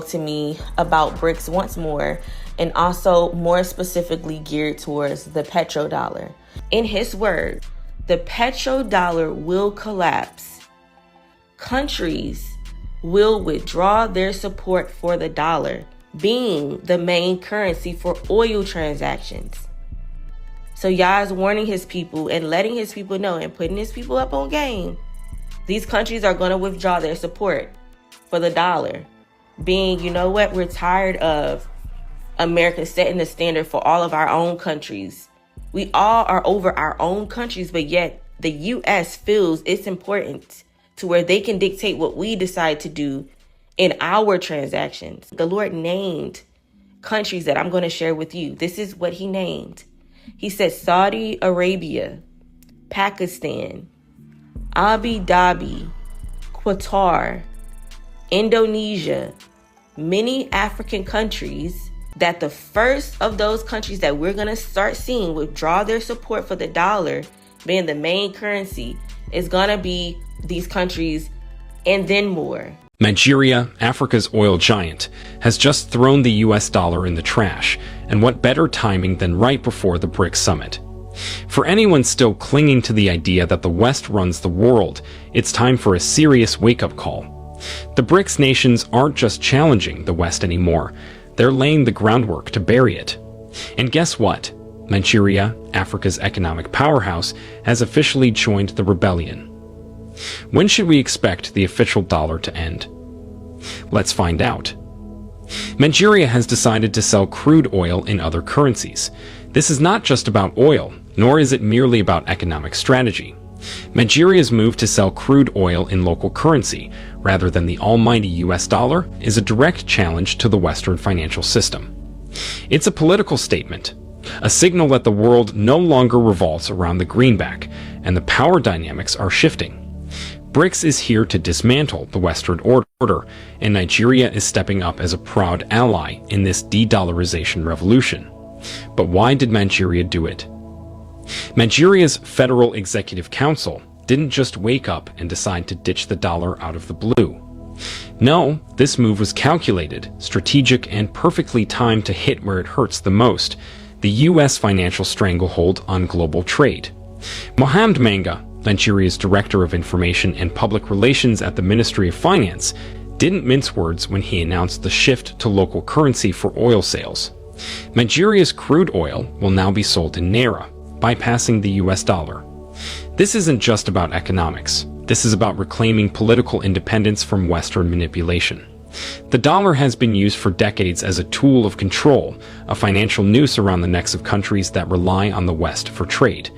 to me about BRICS once more, and also more specifically geared towards the petrodollar. In his words, the petrodollar will collapse. Countries will withdraw their support for the dollar, being the main currency for oil transactions. So Yah is warning his people and letting his people know and putting his people up on game. These countries are going to withdraw their support for the dollar, being, you know what, we're tired of America setting the standard for all of our own countries. We all are over our own countries, but yet the U.S. feels it's important to where they can dictate what we decide to do in our transactions. The Lord named countries that I'm going to share with you. This is what he named. He said Saudi Arabia, Pakistan, Abu Dhabi, Qatar, Indonesia, many African countries, that the first of those countries that we're going to start seeing withdraw their support for the dollar being the main currency is going to be these countries, and then more. Nigeria, Africa's oil giant, has just thrown the US dollar in the trash, and what better timing than right before the BRICS summit. For anyone still clinging to the idea that the West runs the world, it's time for a serious wake-up call. The BRICS nations aren't just challenging the West anymore, they're laying the groundwork to bury it. And guess what? Nigeria, Africa's economic powerhouse, has officially joined the rebellion. When should we expect the official dollar to end? Let's find out. Nigeria has decided to sell crude oil in other currencies. This is not just about oil, nor is it merely about economic strategy. Nigeria's move to sell crude oil in local currency, rather than the almighty US dollar, is a direct challenge to the Western financial system. It's a political statement, a signal that the world no longer revolves around the greenback, and the power dynamics are shifting. BRICS is here to dismantle the Western order, and Nigeria is stepping up as a proud ally in this de-dollarization revolution. But why did Nigeria do it? Nigeria's Federal Executive Council didn't just wake up and decide to ditch the dollar out of the blue. No, this move was calculated, strategic, and perfectly timed to hit where it hurts the most: the U.S. financial stranglehold on global trade. Mohamed Manga, Nigeria's Director of Information and Public Relations at the Ministry of Finance, didn't mince words when he announced the shift to local currency for oil sales. Nigeria's crude oil will now be sold in Naira, bypassing the US dollar. This isn't just about economics. This is about reclaiming political independence from Western manipulation. The dollar has been used for decades as a tool of control, a financial noose around the necks of countries that rely on the West for trade.